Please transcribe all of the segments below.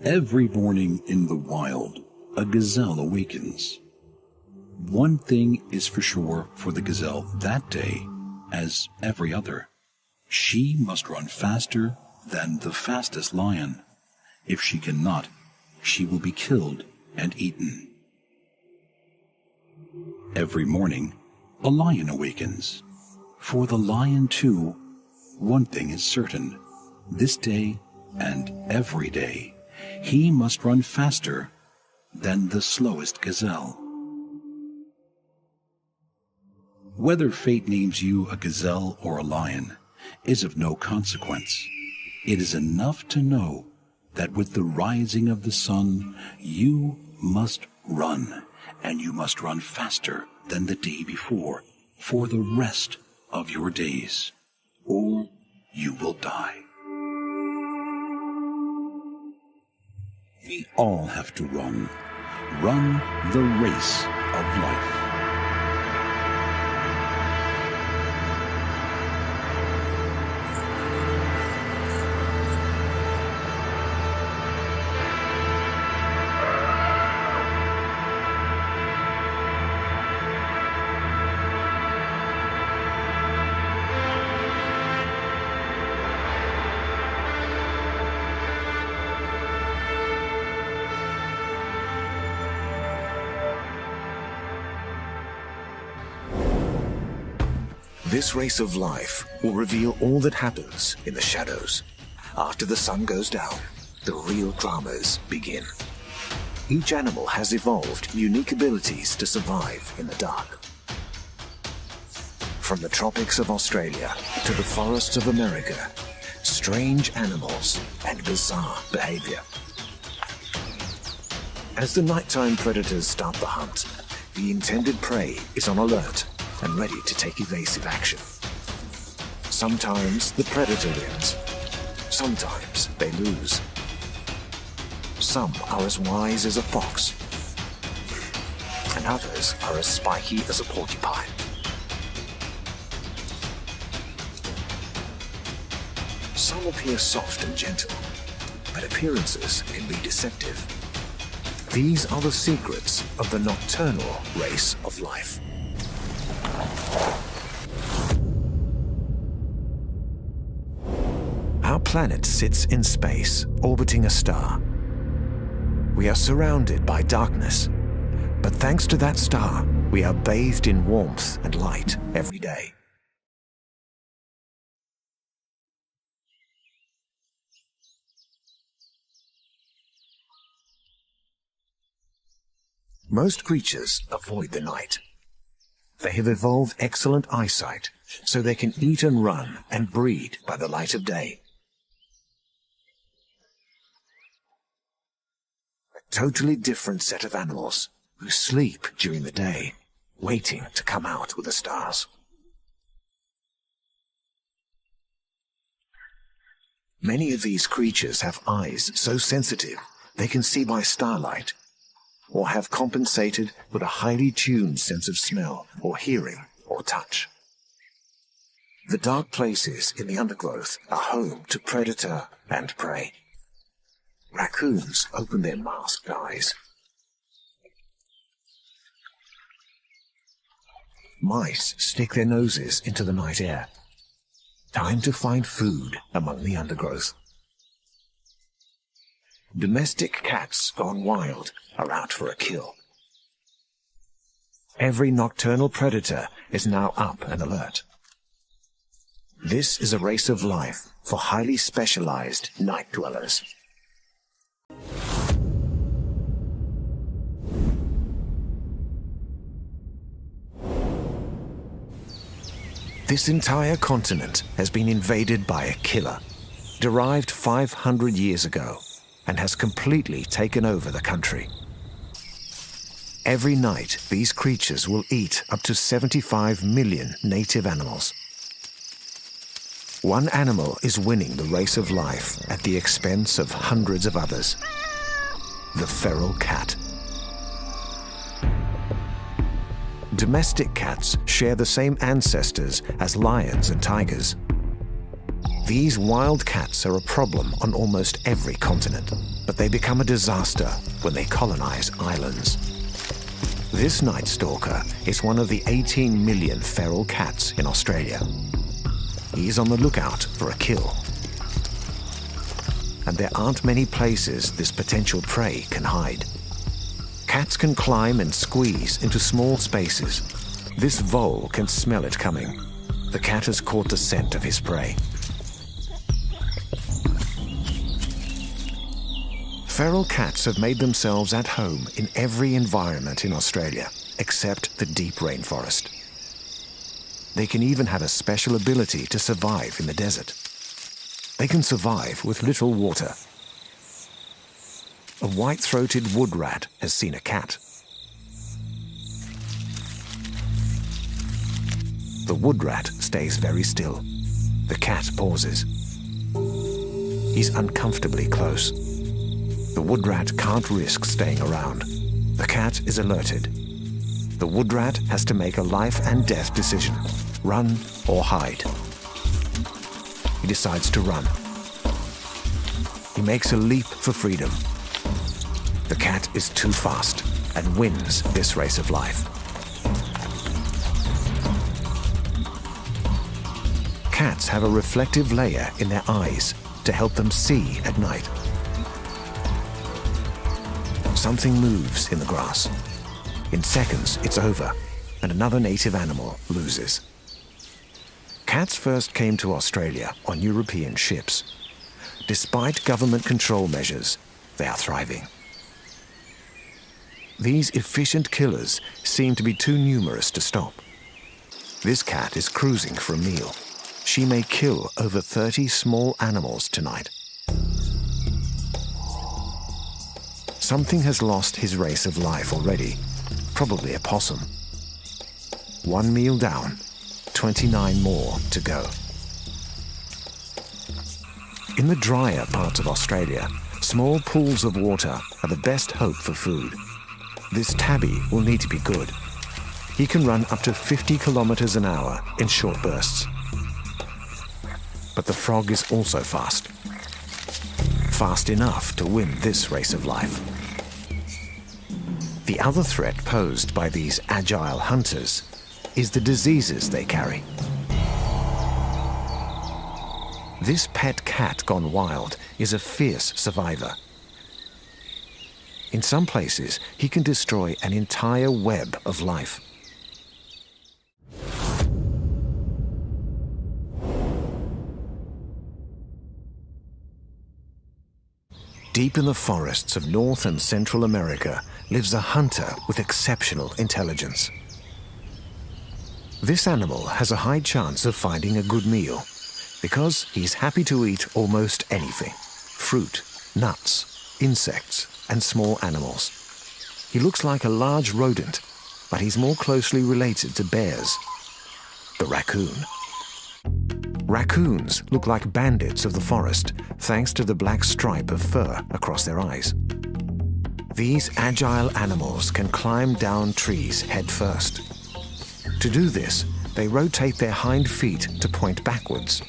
Every morning in the wild, a gazelle awakens. One thing is for sure for the gazelle that day, as every other. She must run faster than the fastest lion. If she cannot, she will be killed and eaten. Every morning, a lion awakens. For the lion, too, one thing is certain. This day and every day, he must run faster than the slowest gazelle. Whether fate names you a gazelle or a lion is of no consequence. It is enough to know that with the rising of the sun, you must run, and you must run faster than the day before for the rest of your days, or you will die. We all have to run the race of life. This race of life will reveal all that happens in the shadows. After the sun goes down, the real dramas begin. Each animal has evolved unique abilities to survive in the dark. From the tropics of Australia to the forests of America, strange animals and bizarre behavior. As the nighttime predators start the hunt, the intended prey is on alert and ready to take evasive action. Sometimes the predator wins. Sometimes they lose. Some are as wise as a fox, and others are as spiky as a porcupine. Some appear soft and gentle, but appearances can be deceptive. These are the secrets of the nocturnal race of life. Our planet sits in space, orbiting a star. We are surrounded by darkness, but thanks to that star, we are bathed in warmth and light every day. Most creatures avoid the night. They have evolved excellent eyesight, so they can eat and run and breed by the light of day. A totally different set of animals who sleep during the day, waiting to come out with the stars. Many of these creatures have eyes so sensitive they can see by starlight, or have compensated with a highly tuned sense of smell or hearing or touch. The dark places in the undergrowth are home to predator and prey. Raccoons open their masked eyes. Mice stick their noses into the night air. Time to find food among the undergrowth. Domestic cats gone wild are out for a kill. Every nocturnal predator is now up and alert. This is a race of life for highly specialized night dwellers. This entire continent has been invaded by a killer, derived 500 years ago, and has completely taken over the country. Every night, these creatures will eat up to 75 million native animals. One animal is winning the race of life at the expense of hundreds of others: the feral cat. Domestic cats share the same ancestors as lions and tigers. These wild cats are a problem on almost every continent. but they become a disaster when they colonize islands. This night stalker is one of the 18 million feral cats in Australia. He's on the lookout for a kill. And there aren't many places this potential prey can hide. Cats can climb and squeeze into small spaces. This vole can smell it coming. The cat has caught the scent of his prey. Feral cats have made themselves at home in every environment in Australia, except the deep rainforest. They can even have a special ability to survive in the desert. They can survive with little water. A white-throated wood rat has seen a cat. The wood rat stays very still. The cat pauses. He's uncomfortably close. The wood rat can't risk staying around. The cat is alerted. The wood rat has to make a life and death decision. Run or hide. He decides to run. He makes a leap for freedom. The cat is too fast and wins this race of life. Cats have a reflective layer in their eyes to help them see at night. Something moves in the grass. In seconds, it's over, and another native animal loses. Cats first came to Australia on European ships. Despite government control measures, they are thriving. These efficient killers seem to be too numerous to stop. This cat is cruising for a meal. She may kill over 30 small animals tonight. Something has lost his race of life already, probably a possum. One meal down, 29 more to go. In the drier parts of Australia, small pools of water are the best hope for food. This tabby will need to be good. He can run up to 50 kilometers an hour in short bursts. But the frog is also fast. Fast enough to win this race of life. The other threat posed by these agile hunters is the diseases they carry. This pet cat gone wild is a fierce survivor. In some places, he can destroy an entire web of life. Deep in the forests of North and Central America lives a hunter with exceptional intelligence. This animal has a high chance of finding a good meal because he's happy to eat almost anything: fruit, nuts, insects, and small animals. He looks like a large rodent, but he's more closely related to bears. The raccoon. Raccoons look like bandits of the forest thanks to the black stripe of fur across their eyes. These agile animals can climb down trees head first. To do this, they rotate their hind feet to point backwards.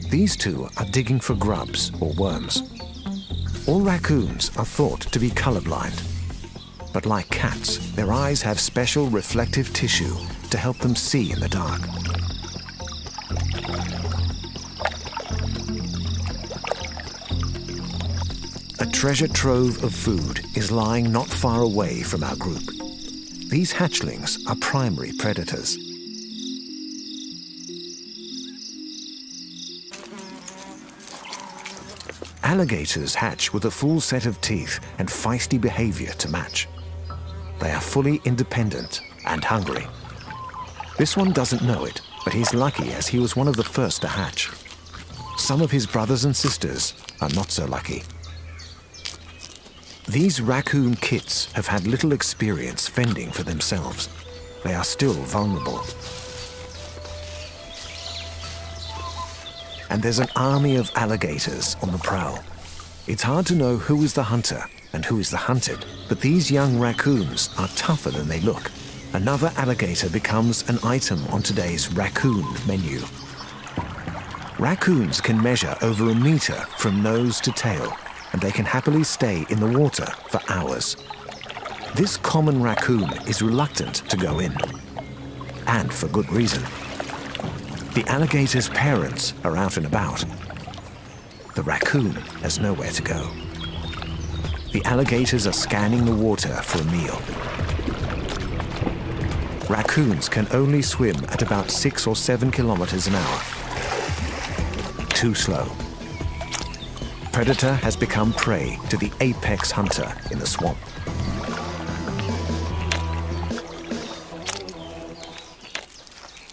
These two are digging for grubs or worms. All raccoons are thought to be colorblind. But like cats, their eyes have special reflective tissue to help them see in the dark. A treasure trove of food is lying not far away from our group. These hatchlings are primary predators. Alligators hatch with a full set of teeth and feisty behavior to match. They are fully independent and hungry. This one doesn't know it, but he's lucky as he was one of the first to hatch. Some of his brothers and sisters are not so lucky. These raccoon kits have had little experience fending for themselves. They are still vulnerable. And there's an army of alligators on the prowl. It's hard to know who is the hunter and who is the hunted, but these young raccoons are tougher than they look. Another alligator becomes an item on today's raccoon menu. Raccoons can measure over 1 meter from nose to tail. and they can happily stay in the water for hours. This common raccoon is reluctant to go in, and for good reason. The alligator's parents are out and about. The raccoon has nowhere to go. The alligators are scanning the water for a meal. Raccoons can only swim at about 6 or 7 kilometers an hour. Too slow. Predator has become prey to the apex hunter in the swamp.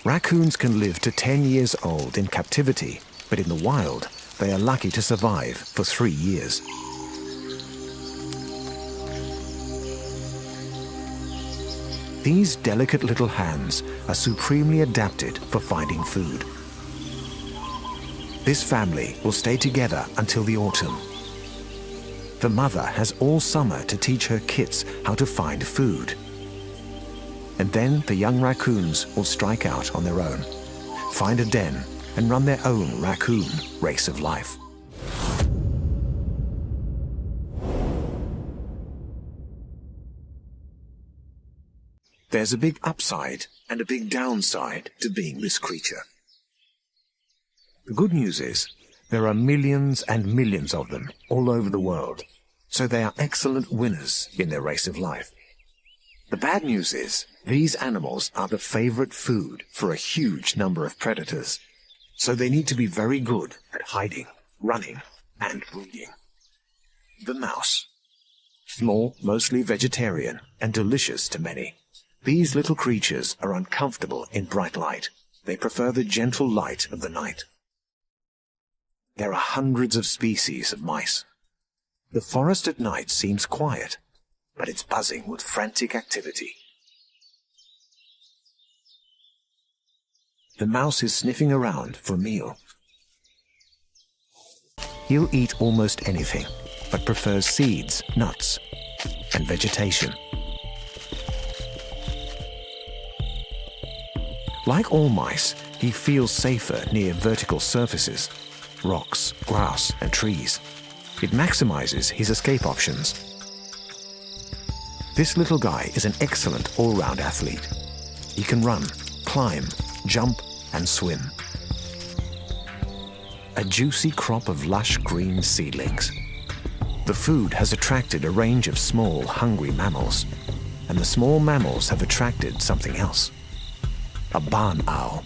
Raccoons can live to 10 years old in captivity, but in the wild, they are lucky to survive for 3 years. These delicate little hands are supremely adapted for finding food. This family will stay together until the autumn. The mother has all summer to teach her kits how to find food. And then the young raccoons will strike out on their own, find a den, and run their own raccoon race of life. There's a big upside and a big downside to being this creature. The good news is there are millions and millions of them all over the world, so they are excellent winners in their race of life. The bad news is these animals are the favorite food for a huge number of predators, so they need to be very good at hiding, running, and breeding. The mouse. Small, mostly vegetarian, and delicious to many. These little creatures are uncomfortable in bright light. They prefer the gentle light of the night. There are hundreds of species of mice. The forest at night seems quiet, but it's buzzing with frantic activity. The mouse is sniffing around for a meal. He'll eat almost anything, but prefers seeds, nuts, and vegetation. Like all mice, he feels safer near vertical surfaces, rocks, grass, and trees. It maximizes his escape options. This little guy is an excellent all-round athlete. He can run, climb, jump, and swim. A juicy crop of lush green seedlings. The food has attracted a range of small, hungry mammals, and the small mammals have attracted something else. A barn owl.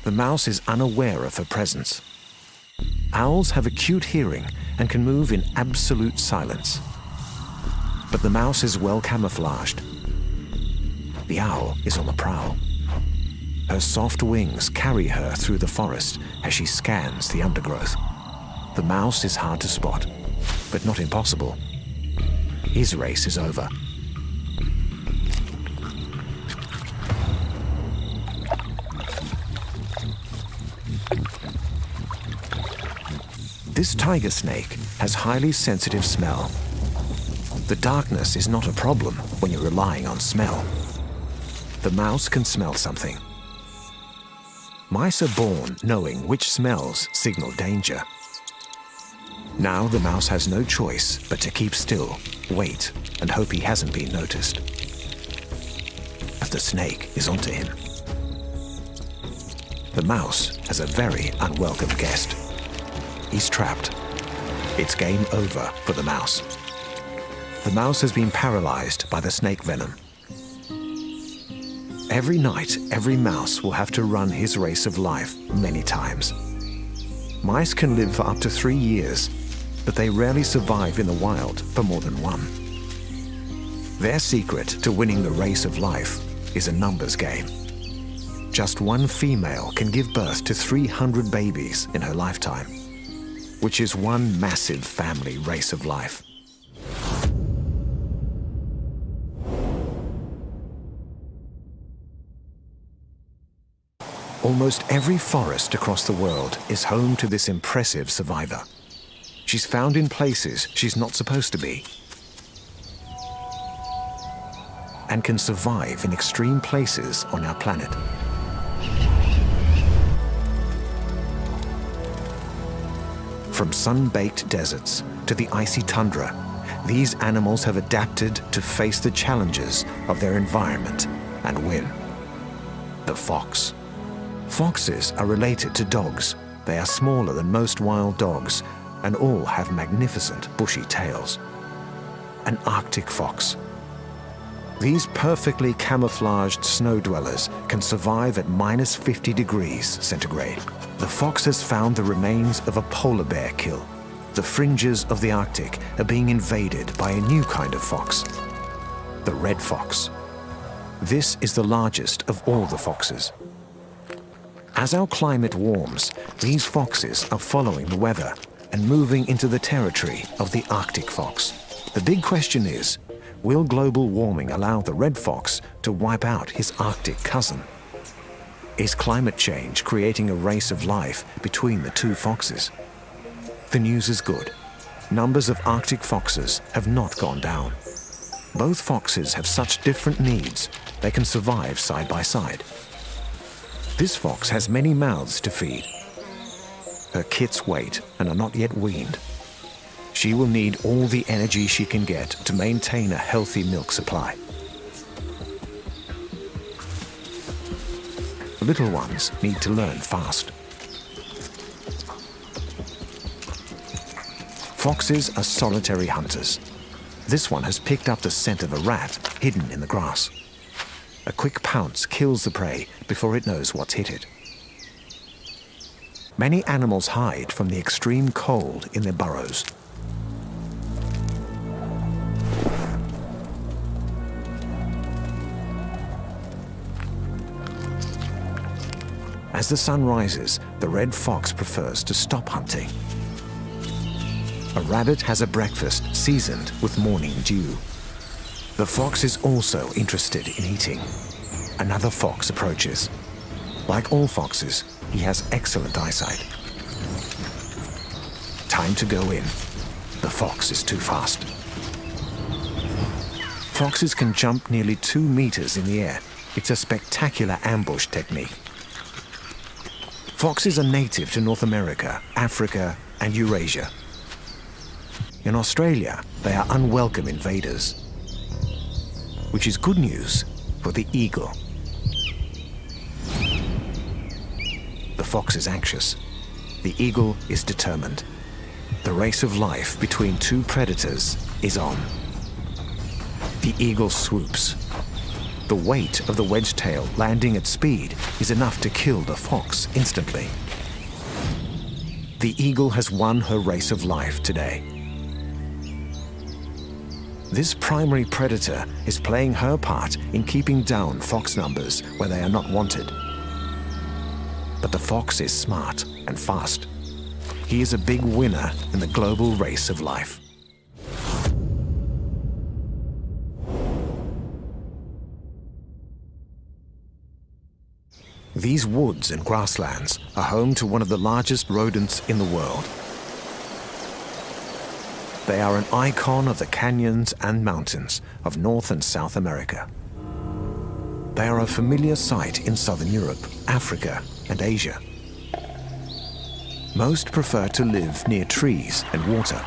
The mouse is unaware of her presence. Owls have acute hearing and can move in absolute silence. But the mouse is well camouflaged. The owl is on the prowl. Her soft wings carry her through the forest as she scans the undergrowth. The mouse is hard to spot, but not impossible. His race is over. This tiger snake has highly sensitive smell. The darkness is not a problem when you're relying on smell. The mouse can smell something. Mice are born knowing which smells signal danger. Now the mouse has no choice but to keep still, wait, and hope he hasn't been noticed. But the snake is onto him. The mouse has a very unwelcome guest. He's trapped. It's game over for the mouse. The mouse has been paralyzed by the snake venom. Every night, every mouse will have to run his race of life many times. Mice can live for up to 3 years, but they rarely survive in the wild for more than 1. Their secret to winning the race of life is a numbers game. Just one female can give birth to 300 babies in her lifetime, which is one massive family race of life. Almost every forest across the world is home to this impressive survivor. She's found in places she's not supposed to be, and can survive in extreme places on our planet. From sun-baked deserts to the icy tundra, these animals have adapted to face the challenges of their environment and win. The fox. Foxes are related to dogs. They are smaller than most wild dogs and all have magnificent bushy tails. An Arctic fox. These perfectly camouflaged snow dwellers can survive at minus 50 degrees centigrade. The fox has found the remains of a polar bear kill. The fringes of the Arctic are being invaded by a new kind of fox, the red fox. This is the largest of all the foxes. As our climate warms, these foxes are following the weather and moving into the territory of the Arctic fox. The big question is, will global warming allow the red fox to wipe out his Arctic cousin? Is climate change creating a race of life between the two foxes? The news is good. Numbers of Arctic foxes have not gone down. Both foxes have such different needs, they can survive side by side. This fox has many mouths to feed. Her kits wait and are not yet weaned. She will need all the energy she can get to maintain a healthy milk supply. Little ones need to learn fast. Foxes are solitary hunters. This one has picked up the scent of a rat hidden in the grass. A quick pounce kills the prey before it knows what's hit it. Many animals hide from the extreme cold in their burrows. As the sun rises, the red fox prefers to stop hunting. A rabbit has a breakfast seasoned with morning dew. The fox is also interested in eating. Another fox approaches. Like all foxes, he has excellent eyesight. Time to go in. The fox is too fast. Foxes can jump nearly 2 meters in the air. It's a spectacular ambush technique. Foxes are native to North America, Africa, and Eurasia. In Australia, they are unwelcome invaders, which is good news for the eagle. The fox is anxious. The eagle is determined. The race of life between two predators is on. The eagle swoops. The weight of the wedge-tail landing at speed is enough to kill the fox instantly. The eagle has won her race of life today. This primary predator is playing her part in keeping down fox numbers where they are not wanted. But the fox is smart and fast. He is a big winner in the global race of life. These woods and grasslands are home to one of the largest rodents in the world. They are an icon of the canyons and mountains of North and South America. They are a familiar sight in Southern Europe, Africa, and Asia. Most prefer to live near trees and water.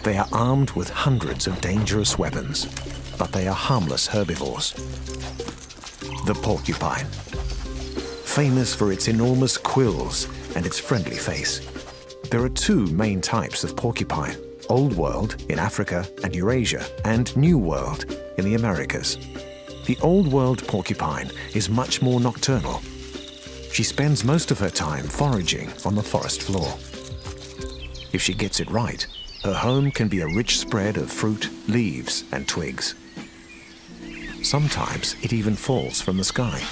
They are armed with hundreds of dangerous weapons, but they are harmless herbivores. The porcupine, famous for its enormous quills and its friendly face. There are two main types of porcupine: Old World in Africa and Eurasia, and New World in the Americas. The Old World porcupine is much more nocturnal. She spends most of her time foraging on the forest floor. If she gets it right, her home can be a rich spread of fruit, leaves, and twigs. Sometimes it even falls from the sky.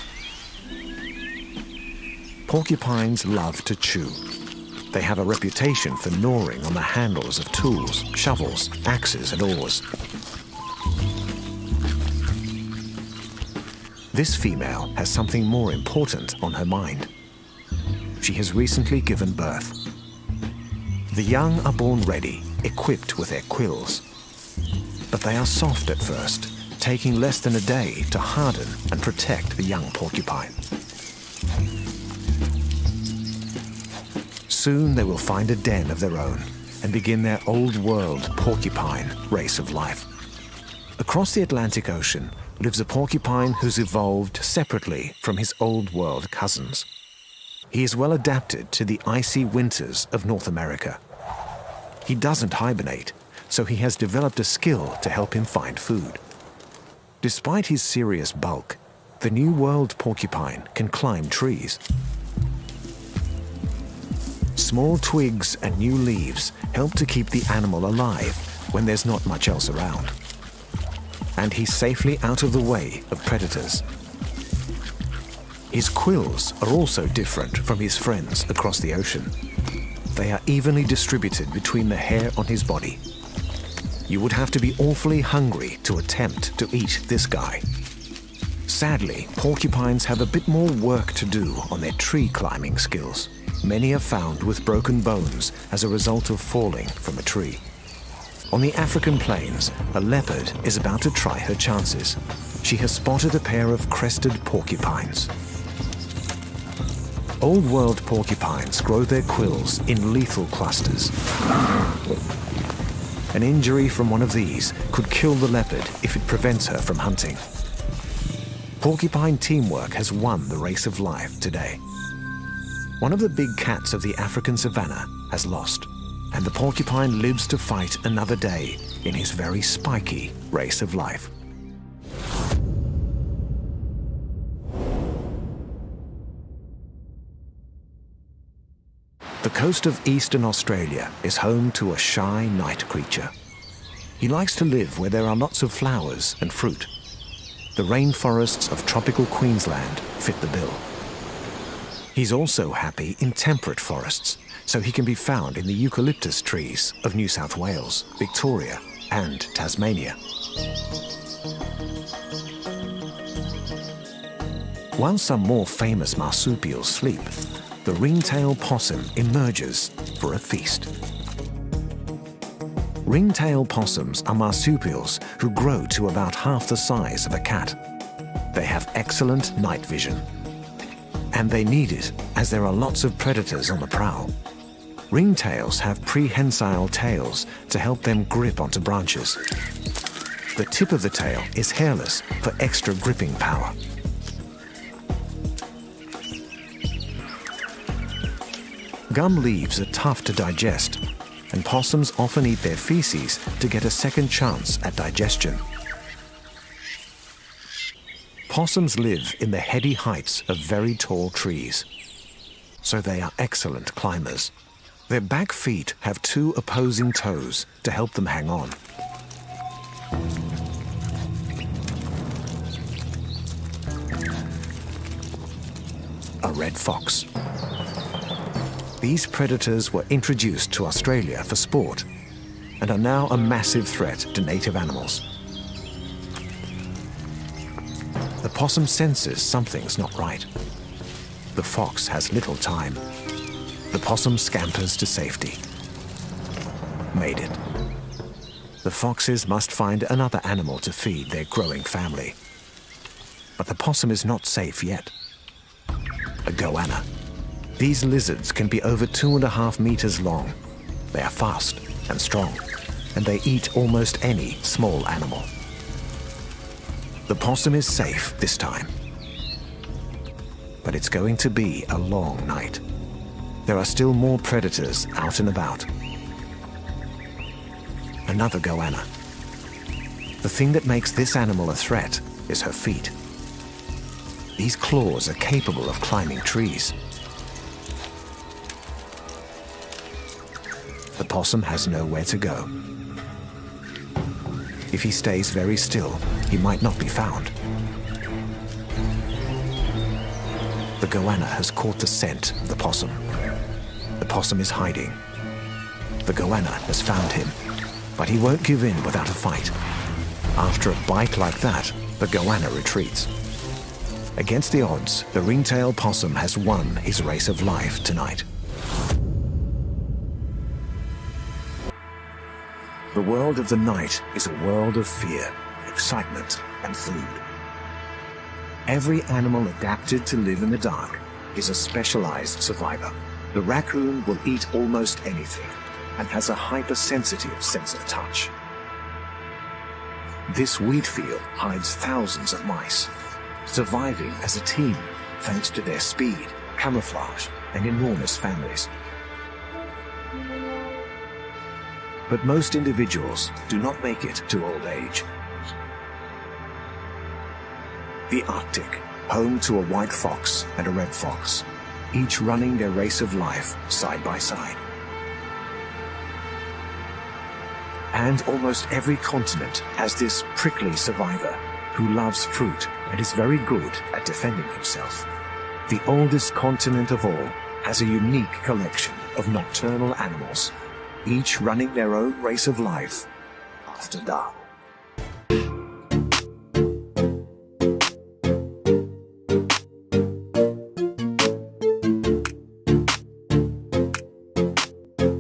Porcupines love to chew. They have a reputation for gnawing on the handles of tools, shovels, axes, and oars. This female has something more important on her mind. She has recently given birth. The young are born ready, equipped with their quills. But they are soft at first, taking less than a day to harden and protect the young porcupine. Soon they will find a den of their own and begin their old world porcupine race of life. Across the Atlantic Ocean lives a porcupine who's evolved separately from his old world cousins. He is well adapted to the icy winters of North America. He doesn't hibernate, so he has developed a skill to help him find food. Despite his serious bulk, the New World porcupine can climb trees. Small twigs and new leaves help to keep the animal alive when there's not much else around. And he's safely out of the way of predators. His quills are also different from his friends across the ocean. They are evenly distributed between the hair on his body. You would have to be awfully hungry to attempt to eat this guy. Sadly, porcupines have a bit more work to do on their tree climbing skills. Many are found with broken bones as a result of falling from a tree. On the African plains, a leopard is about to try her chances. She has spotted a pair of crested porcupines. Old World porcupines grow their quills in lethal clusters. An injury from one of these could kill the leopard if it prevents her from hunting. Porcupine teamwork has won the race of life today. One of the big cats of the African savanna has lost, and the porcupine lives to fight another day in his very spiky race of life. The coast of eastern Australia is home to a shy night creature. He likes to live where there are lots of flowers and fruit. The rainforests of tropical Queensland fit the bill. He's also happy in temperate forests, so he can be found in the eucalyptus trees of New South Wales, Victoria, and Tasmania. While some more famous marsupials sleep, the ringtail possum emerges for a feast. Ringtail possums are marsupials who grow to about half the size of a cat. They have excellent night vision. And they need it, as there are lots of predators on the prowl. Ringtails have prehensile tails to help them grip onto branches. The tip of the tail is hairless for extra gripping power. Gum leaves are tough to digest, and possums often eat their feces to get a second chance at digestion. Possums live in the heady heights of very tall trees, so they are excellent climbers. Their back feet have two opposing toes to help them hang on. A red fox. These predators were introduced to Australia for sport and are now a massive threat to native animals. The possum senses something's not right. The fox has little time. The possum scampers to safety. Made it. The foxes must find another animal to feed their growing family. But the possum is not safe yet. A goanna. These lizards can be over 2.5 meters long. They are fast and strong, and they eat almost any small animal. The possum is safe this time. But it's going to be a long night. There are still more predators out and about. Another goanna. The thing that makes this animal a threat is her feet. These claws are capable of climbing trees. The possum has nowhere to go. If he stays very still, he might not be found. The goanna has caught the scent of the possum. The possum is hiding. The goanna has found him, but he won't give in without a fight. After a bite like that, the goanna retreats. Against the odds, the ringtail possum has won his race of life tonight. The world of the night is a world of fear, excitement, and food. Every animal adapted to live in the dark is a specialized survivor. The raccoon will eat almost anything and has a hypersensitive sense of touch. This wheat field hides thousands of mice, surviving as a team thanks to their speed, camouflage, and enormous families. But most individuals do not make it to old age. The Arctic, home to a white fox and a red fox, each running their race of life side by side. And almost every continent has this prickly survivor who loves fruit and is very good at defending himself. The oldest continent of all has a unique collection of nocturnal animals, each running their own race of life after dark.